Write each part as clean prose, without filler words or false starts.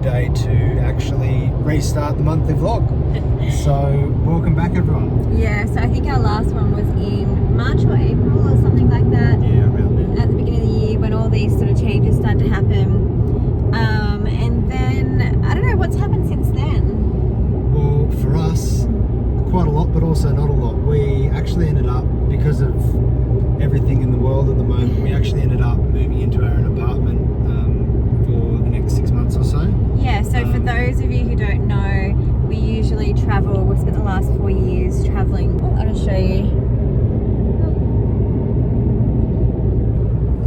day to actually restart the monthly vlog. So welcome back everyone. Yeah, so I think our last one was in March or April or something like that. Yeah, around then. At the beginning of the year when all these sort of changes started to happen. And then, I don't know, what's happened since then? Well, for us, quite a lot, but also not a lot. We actually ended up, because of everything in the world at the moment, we actually ended up moving into our own apartment for the next 6 months or so. Yeah, so for those of you who don't know, we usually travel. We've spent the last 4 years traveling. Oh, I'll just show you.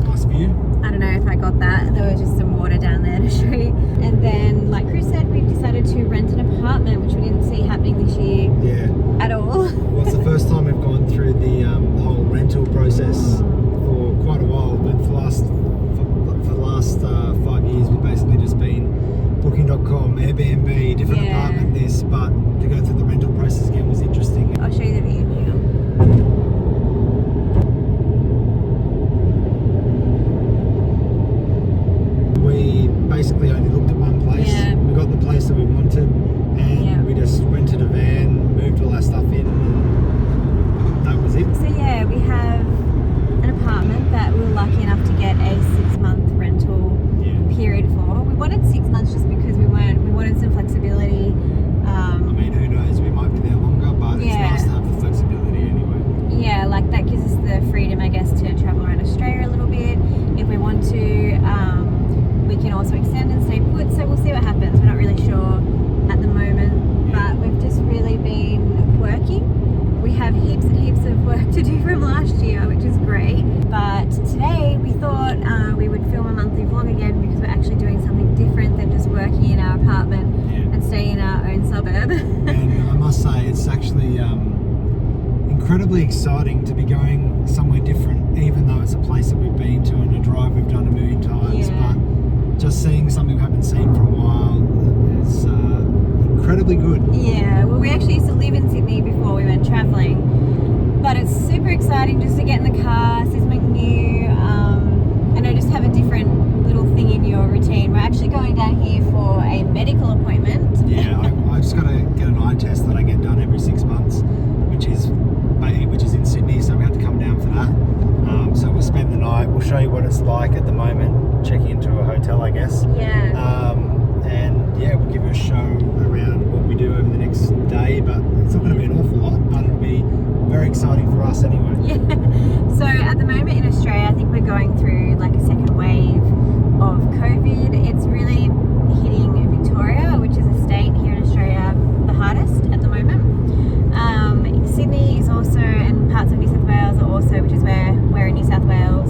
Nice view. I don't know if I got that. There was just some water down there to show you. And then, like Chris said, we've decided to rent an apartment, which we didn't see happening this year. Yeah. At all. Well, it's the first time we've gone through the whole rental process for quite a while, but for the last 5 years we've basically just been Booking.com, Airbnb, different apartment this, but to go through the rental process again was interesting. I'll show you the view. Hang on. We basically only looked at one place. Yeah. We got the place that we wanted, and we just rented a van, moved all our stuff in, and that was it. So yeah, we have an apartment that we were lucky enough to get a 6-month rental period for. We wanted 6 months just because we wanted some flexibility. I mean, who knows, we might be there longer, but it's nice to have the flexibility anyway. Yeah, like that gives us the freedom, I guess, to travel around Australia a little bit if we want to. We can also extend and stay put, so we'll see what happens. We're not really sure at the moment, but we've just really been working. We have heaps and heaps of work to do from last year, which is great. But today we thought we would film a monthly vlog again because we're actually doing something different than just working in our apartment and staying in our own suburb. And I must say, it's actually incredibly exciting to be going somewhere different, even though it's a place that we've been to and a drive we've done a million times. But just seeing something we haven't seen for a while is incredibly good. Yeah, well, we actually used to live in Sydney before we went travelling, but it's super exciting just to get in the car, see something new, just have a different little thing in your routine. We're actually going down here for a medical appointment. Yeah, I just got to get an eye test that I get done every 6 months, which is in Sydney, so we had to come down for that. So we'll spend the night. We'll show you what it's like at the moment, checking into a hotel, I guess. Yeah. And yeah, we'll give you a show around what we do over the next day, but it's not going to be an awful lot, but it'll be very exciting for us anyway. Yeah. So at the moment in Australia, I think we're going through like a second wave of COVID. It's really hitting Victoria, which is a state here in Australia, the hardest at the moment. Sydney is also, and parts of New South Wales are also, which is where we're in New South Wales,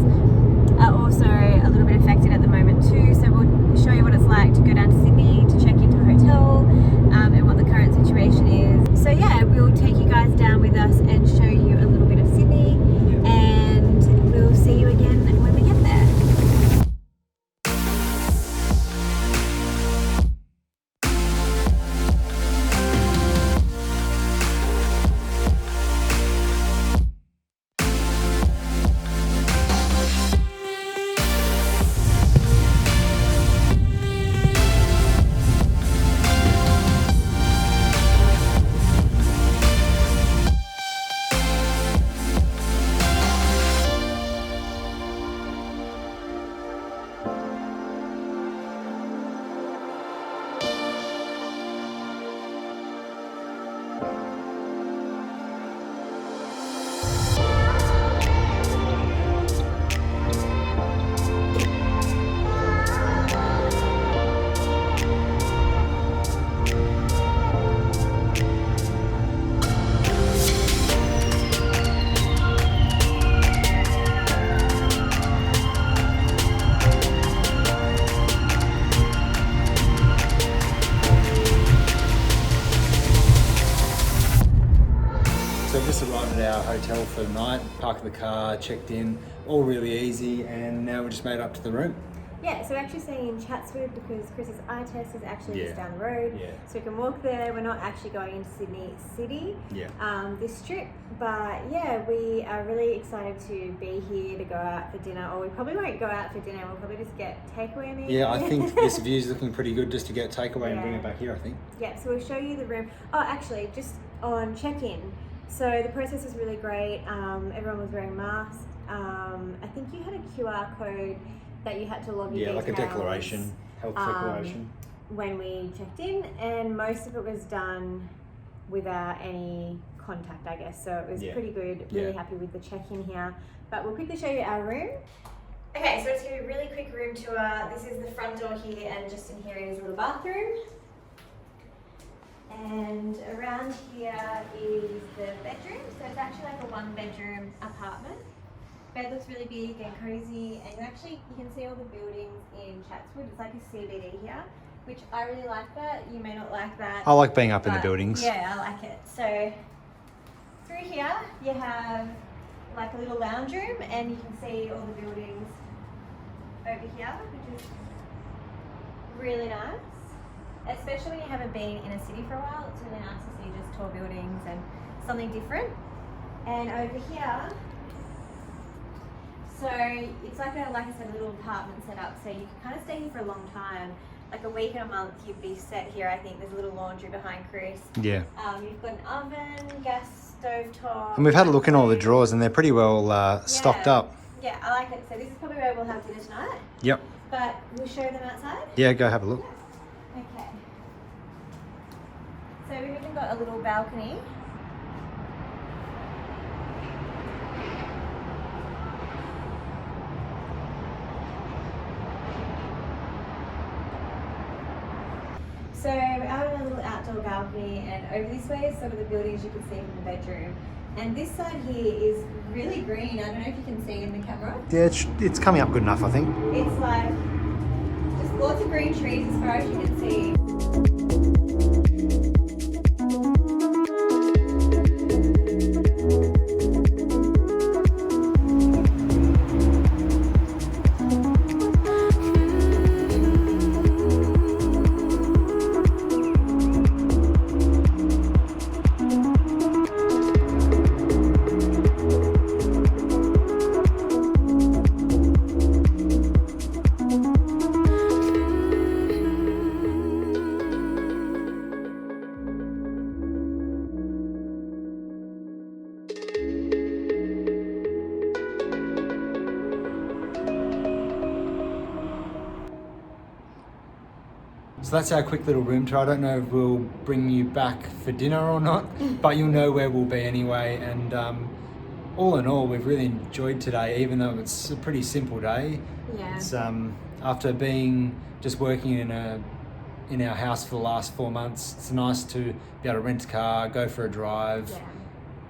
are also a little bit affected at the moment too. So we'll show you what it's like to go down to Sydney to check into a hotel and what the current situation is. So yeah, we'll take you guys down with us and show you a little bit of Sydney, and we'll see you again when we get there. So just arrived at our hotel for the night, parked the car, checked in, all really easy, and now we just made up to the room. Yeah, so we're actually staying in Chatswood because Chris's eye test is actually just down the road. Yeah. So we can walk there. We're not actually going into Sydney City this trip. But yeah, we are really excited to be here to go out for dinner. Or we probably won't go out for dinner. We'll probably just get takeaway meat. Yeah, I think this view is looking pretty good just to get takeaway and bring it back here, I think. Yeah, so we'll show you the room. Oh, actually, just on check-in. So the process was really great. Everyone was wearing masks. I think you had a QR code that you had to log your details. Like a declaration, health declaration. When we checked in, and most of it was done without any contact, I guess. So it was pretty good. Really happy with the check-in here. But we'll quickly show you our room. Okay, so it's going to be a really quick room tour. This is the front door here, and just in here is a little bathroom. And around here is the bedroom. So it's actually like a 1-bedroom apartment. Bed looks really big and cozy, and you can see all the buildings in Chatswood. It's like a CBD here, which I really like that. You may not like that. I like being up in the buildings. Yeah, I like it. So through here you have like a little lounge room, and you can see all the buildings over here, which is really nice. Especially when you haven't been in a city for a while, it's really nice to see just tall buildings and something different. And over here, so it's like I said, a little apartment set up, so you can kind of stay here for a long time. Like a week and a month, you'd be set here. I think there's a little laundry behind Chris. Yeah. You've got an oven, gas stove top. And we've had a look in all the drawers, and they're pretty well stocked up. Yeah, I like it. So this is probably where we'll have dinner tonight. Yep. But we'll show them outside. Yeah, go have a look. Okay. So we've even got a little balcony. So we're out on a little outdoor balcony, and over this way is some of the buildings you can see from the bedroom. And this side here is really green. I don't know if you can see in the camera. Yeah, it's coming up good enough, I think. It's like just lots of green trees as far as you can see. So that's our quick little room tour. I don't know if we'll bring you back for dinner or not, but you'll know where we'll be anyway. And all in all, we've really enjoyed today, even though it's a pretty simple day. Yeah. It's after being just working in our house for the last 4 months, it's nice to be able to rent a car, go for a drive,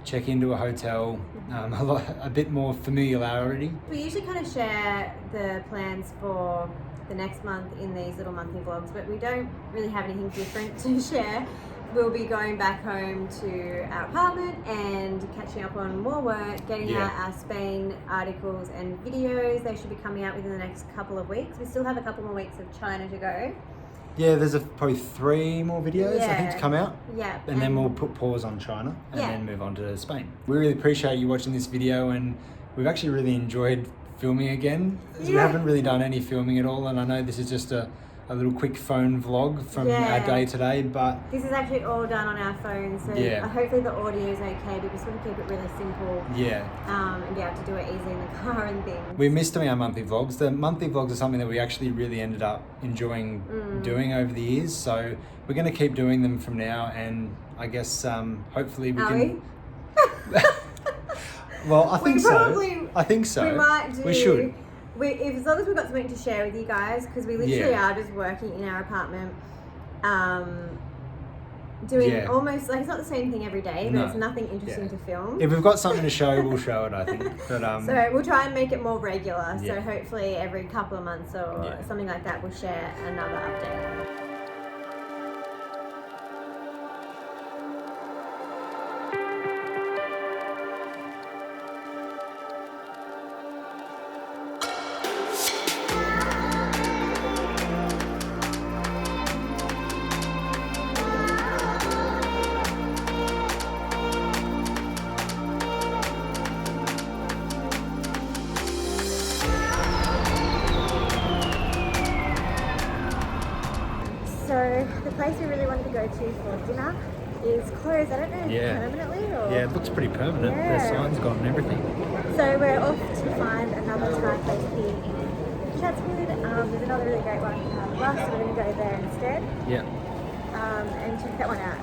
check into a hotel, a bit more familiarity. We usually kind of share the plans for the next month in these little monthly vlogs, but we don't really have anything different to share. We'll be going back home to our apartment and catching up on more work, getting out our Spain articles and videos. They should be coming out within the next couple of weeks. We still have a couple more weeks of China to go. Yeah, there's probably 3 more videos I think to come out. Yeah. And then we'll put pause on China and then move on to Spain. We really appreciate you watching this video, and we've actually really enjoyed filming again. We haven't really done any filming at all, and I know this is just a little quick phone vlog from our day today, but this is actually all done on our phones, so hopefully the audio is okay, but we just want to keep it really simple and be able to do it easily in the car and things. We missed doing our monthly vlogs. The monthly vlogs are something that we actually really ended up enjoying doing over the years, so we're going to keep doing them from now, and I guess hopefully we can... Well, I think so. We might do. We should. As long as we've got something to share with you guys, because we literally are just working in our apartment, doing almost like it's not the same thing every day, but it's nothing interesting to film. If we've got something to show, we'll show it, I think. But so we'll try and make it more regular. So hopefully every couple of months or something like that, we'll share another update. place we really wanted to go to for dinner is closed. I don't know permanently or... Yeah, it looks pretty permanent. Yeah. Their sign's got and everything. So we're off to find another Thai place here in Chatswood. There's another really great one in Russ, so we're going to go there instead. Yeah. And check that one out.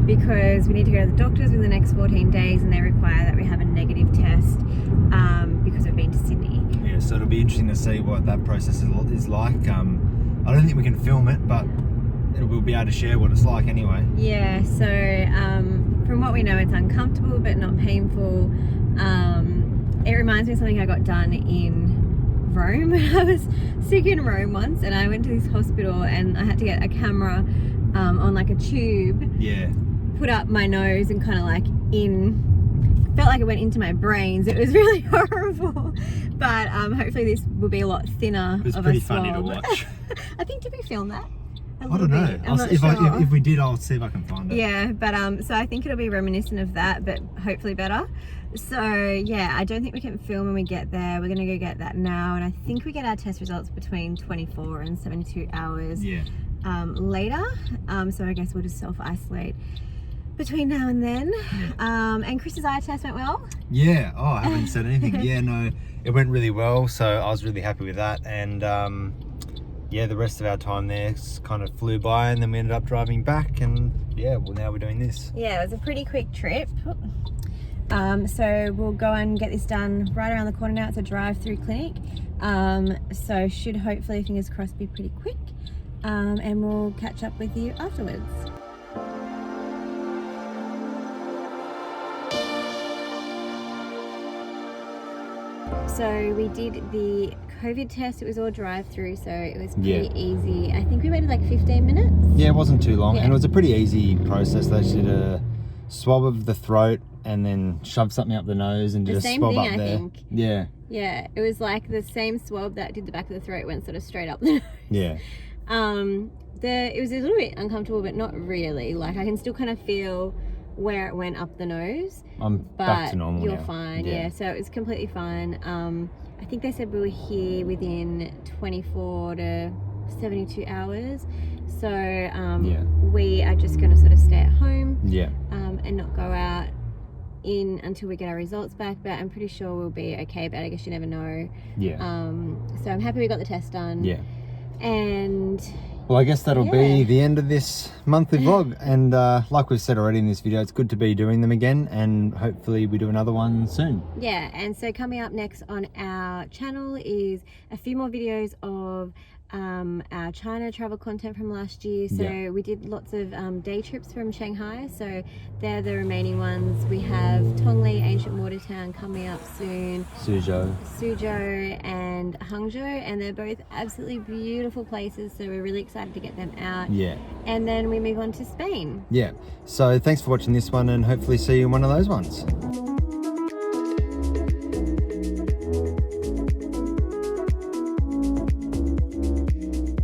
Because we need to go to the doctors within the next 14 days and they require that we have a negative test because we've been to Sydney. Yeah, so it'll be interesting to see what that process is like. I don't think we can film it, but we'll be able to share what it's like anyway. Yeah, so from what we know, it's uncomfortable but not painful. It reminds me of something I got done in Rome. I was sick in Rome once and I went to this hospital and I had to get a camera on like a tube. Yeah. Put up my nose and kind of like felt like it went into my brains. It was really horrible, but hopefully this will be a lot thinner. It was of pretty a swab. funny to watch. I think, did we film that? I don't know. If we did, I'll see if I can find it. Yeah, but so I think it'll be reminiscent of that, but hopefully better. So yeah, I don't think we can film when we get there. We're gonna go get that now, and I think we get our test results between 24 and 72 hours later. So I guess we'll just self-isolate between now and then. And Chris's eye test went well? Yeah. Oh, I haven't said anything. Yeah, no, it went really well, so I was really happy with that. And yeah, the rest of our time there kind of flew by, and then we ended up driving back, and yeah, well, now we're doing this. Yeah, it was a pretty quick trip. So we'll go and get this done right around the corner now. It's a drive-through clinic. So should hopefully, fingers crossed, be pretty quick. And we'll catch up with you afterwards. So we did the COVID test. It was all drive-through, so it was pretty easy. I think we waited like 15 minutes. Yeah, it wasn't too long, and it was a pretty easy process. They just did a swab of the throat and then shoved something up the nose and did a swab up there. I think. Yeah. Yeah, it was like the same swab that did the back of the throat, went sort of straight up the nose. Yeah. It was a little bit uncomfortable, but not really. Like I can still kind of feel where it went up the nose. I'm back to normal now. You're now. Fine, yeah. So it was completely fine. I think they said we were here within 24 to 72 hours. So we are just going to sort of stay at home and not go out until we get our results back, but I'm pretty sure we'll be okay, but I guess you never know. Yeah. So I'm happy we got the test done. Yeah. And well, I guess that'll be the end of this monthly vlog, and like we've said already in this video, it's good to be doing them again, and hopefully we do another one soon. Yeah, and so coming up next on our channel is a few more videos of our China travel content from last year. So we did lots of day trips from Shanghai, so they're the remaining ones. We have Tongli, ancient water town, coming up soon, Suzhou and Hangzhou, and they're both absolutely beautiful places, so we're really excited to get them out. And then we move on to Spain. So thanks for watching this one, and hopefully see you in one of those ones.